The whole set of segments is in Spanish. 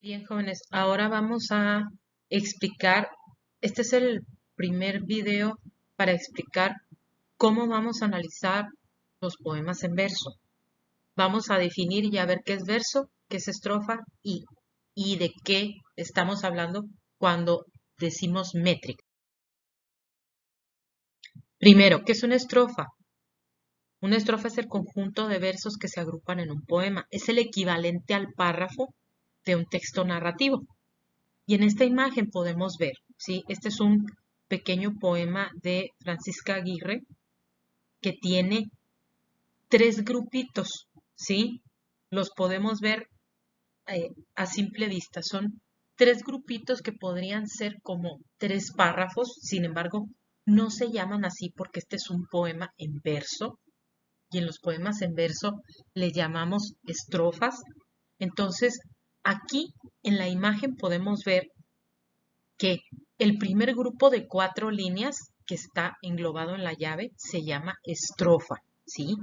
Bien, jóvenes, ahora vamos a explicar, este es el primer video para explicar cómo vamos a analizar los poemas en verso. Vamos a definir y a ver qué es verso, qué es estrofa y de qué estamos hablando cuando decimos métrica. Primero, ¿qué es una estrofa? Una estrofa es el conjunto de versos que se agrupan en un poema. Es el equivalente al párrafo de un texto narrativo. Y en esta imagen podemos ver, ¿sí? Este es un pequeño poema de Francisca Aguirre que tiene tres grupitos, ¿sí? Los podemos ver a simple vista. Son tres grupitos que podrían ser como tres párrafos, sin embargo, no se llaman así porque este es un poema en verso y en los poemas en verso le llamamos estrofas. Entonces, aquí en la imagen podemos ver que el primer grupo de cuatro líneas que está englobado en la llave se llama estrofa, ¿sí?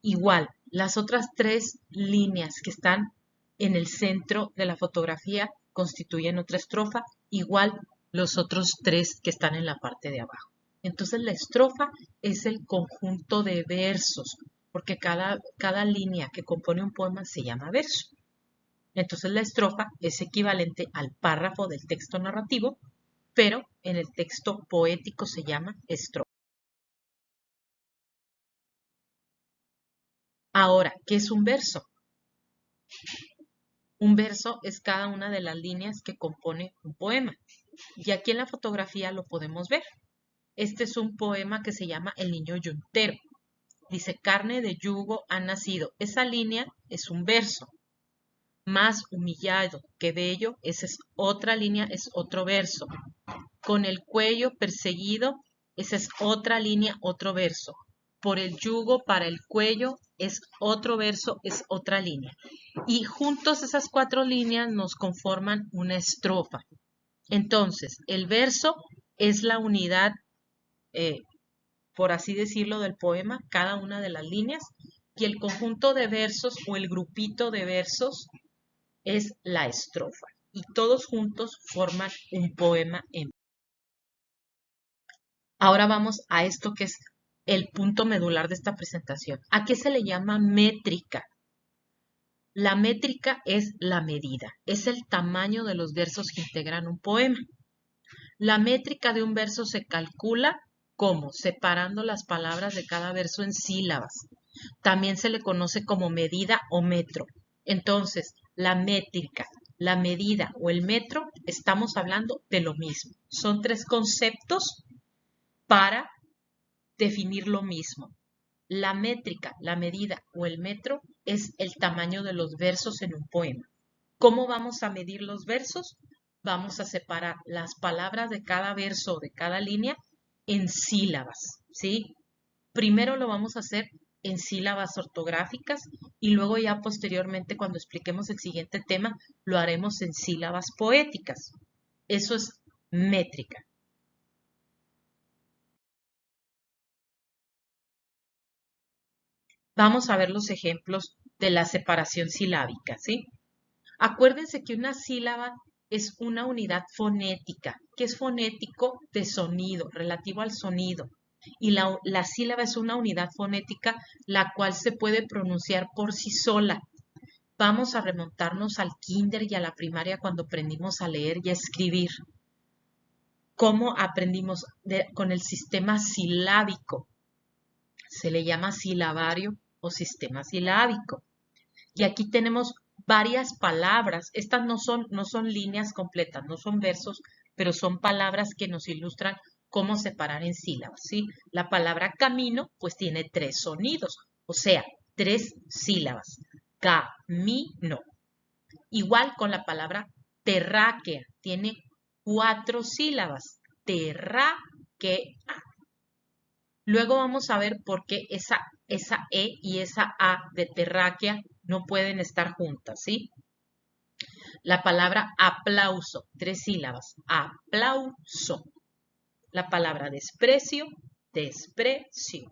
Igual, las otras tres líneas que están en el centro de la fotografía constituyen otra estrofa, igual los otros tres que están en la parte de abajo. Entonces la estrofa es el conjunto de versos, porque cada línea que compone un poema se llama verso. Entonces la estrofa es equivalente al párrafo del texto narrativo, pero en el texto poético se llama estrofa. Ahora, ¿qué es un verso? Un verso es cada una de las líneas que compone un poema. Y aquí en la fotografía lo podemos ver. Este es un poema que se llama El niño yuntero. Dice, carne de yugo ha nacido. Esa línea es un verso. Más humillado que bello, esa es otra línea, es otro verso. Con el cuello perseguido, esa es otra línea, otro verso. Por el yugo para el cuello es otro verso, es otra línea. Y juntos esas cuatro líneas nos conforman una estrofa. Entonces, el verso es la unidad, eh, por así decirlo, del poema, cada una de las líneas, y el conjunto de versos o el grupito de versos es la estrofa. Y todos juntos forman un poema en. Ahora vamos a esto que es el punto medular de esta presentación. ¿A qué se le llama métrica? La métrica es la medida, es el tamaño de los versos que integran un poema. La métrica de un verso se calcula como separando las palabras de cada verso en sílabas. También se le conoce como medida o metro. Entonces, la métrica, la medida o el metro, estamos hablando de lo mismo. Son tres conceptos para definir lo mismo. La métrica, la medida o el metro es el tamaño de los versos en un poema. ¿Cómo vamos a medir los versos? Vamos a separar las palabras de cada verso o de cada línea en sílabas, ¿sí? Primero lo vamos a hacer en sílabas ortográficas y luego ya posteriormente cuando expliquemos el siguiente tema lo haremos en sílabas poéticas. Eso es métrica. Vamos a ver los ejemplos de la separación silábica, ¿sí? Acuérdense que una sílaba es una unidad fonética, que es fonético de sonido, relativo al sonido. Y la sílaba es una unidad fonética la cual se puede pronunciar por sí sola. Vamos a remontarnos al kinder y a la primaria cuando aprendimos a leer y a escribir. ¿Cómo aprendimos con el sistema silábico? Se le llama silabario o sistema silábico. Y aquí tenemos varias palabras. Estas no son líneas completas, no son versos, pero son palabras que nos ilustran cómo separar en sílabas, ¿sí? La palabra camino, pues tiene tres sonidos, o sea, tres sílabas. Camino. Igual con la palabra terráquea, tiene cuatro sílabas. Terráquea. Luego vamos a ver por qué esa E y esa A de terráquea no pueden estar juntas, ¿sí? La palabra aplauso, tres sílabas. Aplauso. La palabra desprecio, desprecio.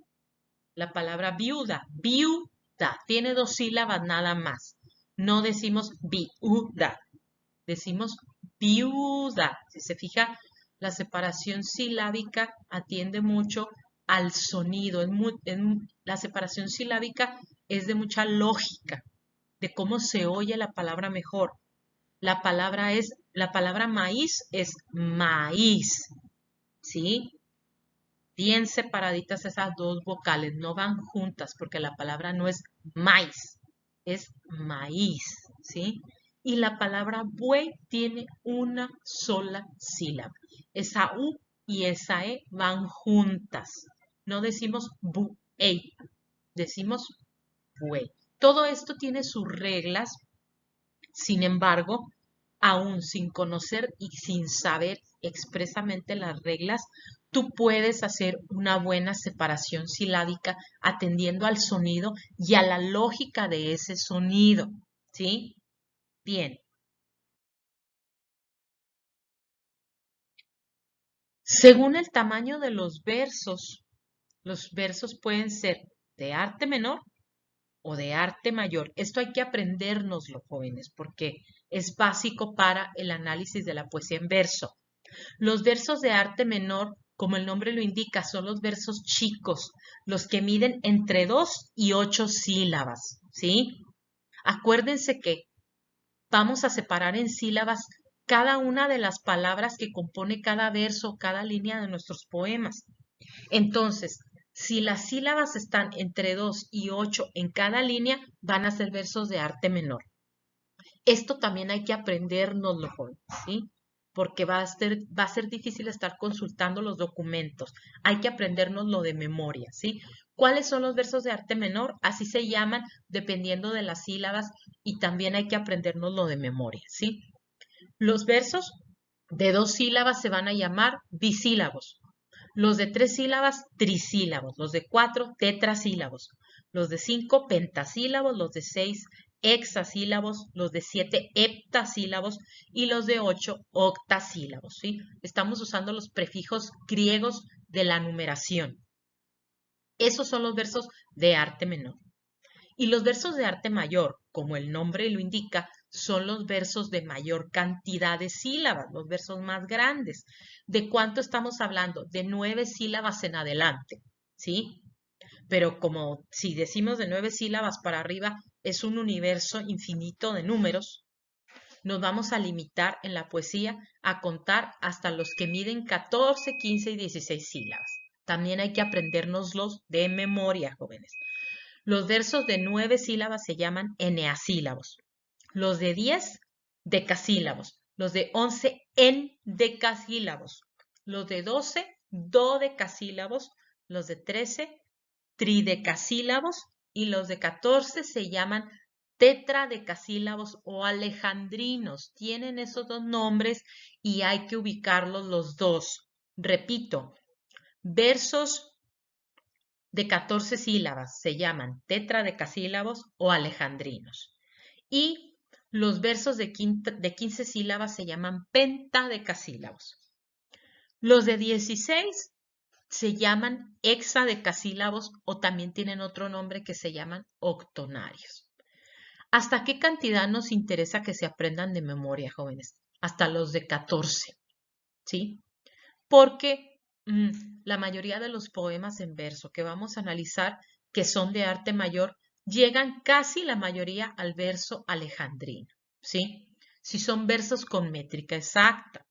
La palabra viuda, viuda, tiene dos sílabas nada más. No decimos viuda, decimos viuda. Si se fija, la separación silábica atiende mucho al sonido. La separación silábica es de mucha lógica, de cómo se oye la palabra mejor. La palabra maíz es maíz, ¿sí? Bien separaditas esas dos vocales, no van juntas porque la palabra no es maíz, es maíz, ¿sí? Y la palabra buey tiene una sola sílaba. Esa U y esa E van juntas. No decimos buey, decimos buey. Todo esto tiene sus reglas. Sin embargo, aún sin conocer y sin saber expresamente las reglas, tú puedes hacer una buena separación silábica atendiendo al sonido y a la lógica de ese sonido. ¿Sí? Bien. Según el tamaño de los versos pueden ser de arte menor o de arte mayor. Esto hay que aprendérnoslo, jóvenes, porque es básico para el análisis de la poesía en verso. Los versos de arte menor, como el nombre lo indica, son los versos chicos, los que miden entre 2 y 8 sílabas, ¿sí? Acuérdense que vamos a separar en sílabas cada una de las palabras que compone cada verso, cada línea de nuestros poemas. Entonces, si las sílabas están entre 2 y 8 en cada línea, van a ser versos de arte menor. Esto también hay que aprendérnoslo, ¿sí? Porque va a ser difícil estar consultando los documentos. Hay que aprendérnoslo de memoria, ¿sí? ¿Cuáles son los versos de arte menor? Así se llaman dependiendo de las sílabas y también hay que aprendérnoslo de memoria, ¿sí? Los versos de 2 sílabas se van a llamar bisílabos. Los de 3 sílabas, trisílabos. Los de 4, tetrasílabos. Los de 5, pentasílabos. Los de 6, hexasílabos. Los de 7, heptasílabos. Y los de 8, octasílabos. ¿Sí? Estamos usando los prefijos griegos de la numeración. Esos son los versos de arte menor. Y los versos de arte mayor, como el nombre lo indica, son los versos de mayor cantidad de sílabas, los versos más grandes. ¿De cuánto estamos hablando? De 9 sílabas en adelante, ¿sí? Pero como si decimos de 9 sílabas para arriba, es un universo infinito de números, nos vamos a limitar en la poesía a contar hasta los que miden 14, 15 y 16 sílabas. También hay que aprendérnoslos de memoria, jóvenes. Los versos de 9 sílabas se llaman eneasílabos. Los de 10, decasílabos. Los de 11, endecasílabos. Los de 12, dodecasílabos. Los de 13, tridecasílabos. Y los de 14 se llaman tetradecasílabos o alejandrinos. Tienen esos dos nombres y hay que ubicarlos los dos. Repito, versos de 14 sílabas se llaman tetradecasílabos o alejandrinos. Y los versos de 15 sílabas se llaman pentadecasílabos. Los de 16 se llaman hexadecasílabos o también tienen otro nombre que se llaman octonarios. ¿Hasta qué cantidad nos interesa que se aprendan de memoria, jóvenes? Hasta los de 14, ¿sí? Porque la mayoría de los poemas en verso que vamos a analizar, que son de arte mayor, llegan casi la mayoría al verso alejandrino, ¿sí? Si son versos con métrica exacta.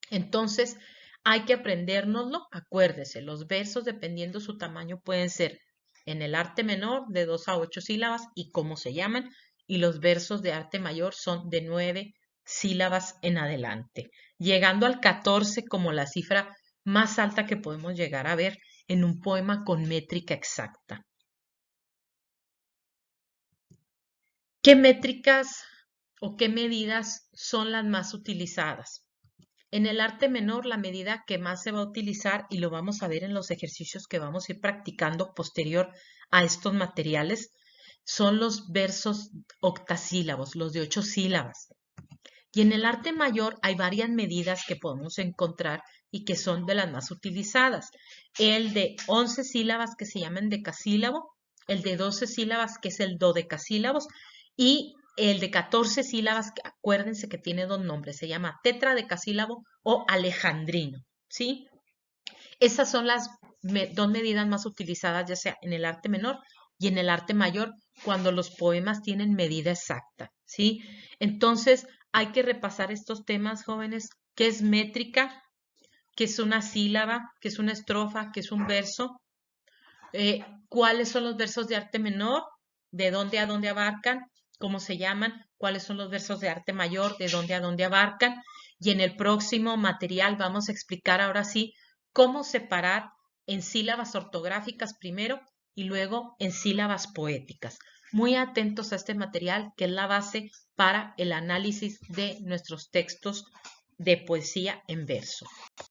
Entonces, hay que aprendérnoslo, acuérdese, los versos, dependiendo su tamaño, pueden ser en el arte menor de 2 a 8 sílabas y cómo se llaman, y los versos de arte mayor son de 9 sílabas en adelante, llegando al 14 como la cifra más alta que podemos llegar a ver en un poema con métrica exacta. ¿Qué métricas o qué medidas son las más utilizadas? En el arte menor, la medida que más se va a utilizar, y lo vamos a ver en los ejercicios que vamos a ir practicando posterior a estos materiales, son los versos octasílabos, los de 8 sílabas. Y en el arte mayor hay varias medidas que podemos encontrar y que son de las más utilizadas. El de 11 sílabas que se llama decasílabo, el de 12 sílabas que es el dodecasílabos Y el de 14 sílabas, acuérdense que tiene dos nombres, se llama tetradecasílabo o alejandrino, ¿sí? Esas son las dos medidas más utilizadas, ya sea en el arte menor y en el arte mayor, cuando los poemas tienen medida exacta, ¿sí? Entonces, hay que repasar estos temas, jóvenes, qué es métrica, qué es una sílaba, qué es una estrofa, qué es un verso, cuáles son los versos de arte menor, de dónde a dónde abarcan, cómo se llaman, cuáles son los versos de arte mayor, de dónde a dónde abarcan. Y en el próximo material vamos a explicar ahora sí cómo separar en sílabas ortográficas primero y luego en sílabas poéticas. Muy atentos a este material que es la base para el análisis de nuestros textos de poesía en verso.